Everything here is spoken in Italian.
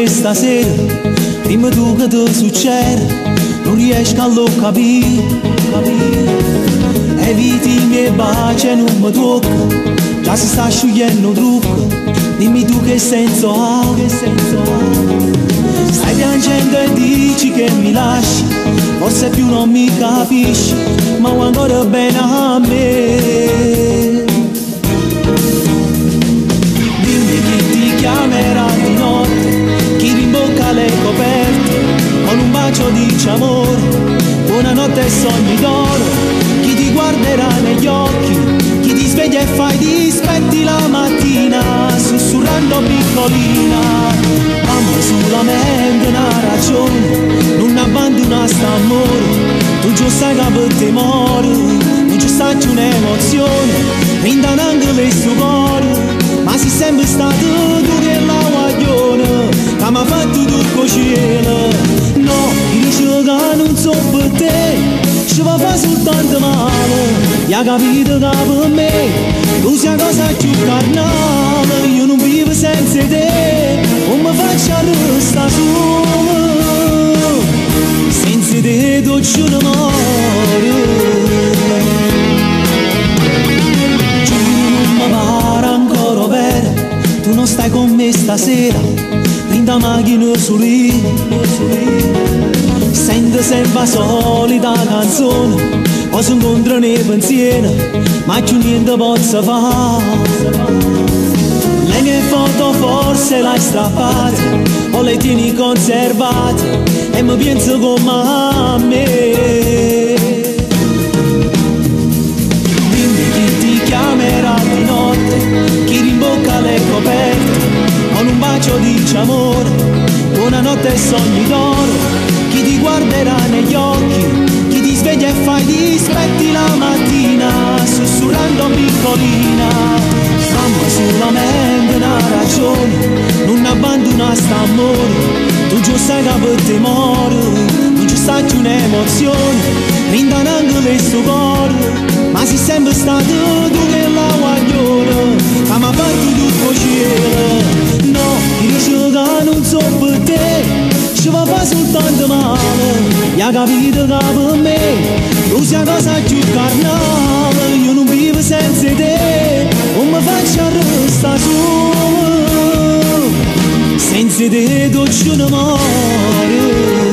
che stasera, dimmi tu che ti succede, non riesco a lo capire. Eviti i miei baci e non mi tocca, già si sta sciogliendo il trucco, dimmi tu che senso ha. Stai piangendo e dici che mi lasci, forse più non mi capisci, ma vuoi ancora bene a me. Dimmi chi ti chiamerà di notte, chi rimbocca le coperte, con un bacio dice amore, buonanotte e sogni d'oro. Chi ti guarderà negli occhi, chi ti sveglia e fa i dispetti la mattina, sussurrando piccolina. Mamma solamente una ragione, non abbandona st'amore, tu già sai che per te muore, non ci sta più un'emozione, rindano anche le sue cuore, ma sei sempre stato tu che la guaglione, che mi ha fatto tutto cielo. No, ti dice che non so per te, ci va fa soltanto male, e ha capito che per me tu sei la cosa più carnale, io non vivo senza te, non mi faccio arrestare solo, senza te tu ci non muore. Giuro non mi pare ancora vero, tu non stai con me stasera, rinda macchina su lì. Sento sempre la solita canzone, poi si incontrano nei pensieri, ma più niente posso fare. Le mie foto forse l'hai strappate, o le tieni conservate, e mi penso come a me. Dimmi chi ti chiamerà di notte, chi rimbocca le coperte, con un bacio dice amore, buonanotte e sogni d'oro. Chi ti guarderà negli occhi, chi ti sveglia e fa i dispetti la mattina, sussurrando piccolina. Mamma solamente una ragione, non abbandona st'amore, tu già sai che per te muore, non ci sta più un'emozione, rindano anche le sue cuore, ma sei sempre stato tu che la guaglione, che mi ha fatto tutto cielo. No, ti dice che non so per te, ci va fa soltanto male, e ha capito che per me tu sei la cosa più carnale, io non vivo senza te, non mi faccio arrestare solo, senza te tu ci non muore.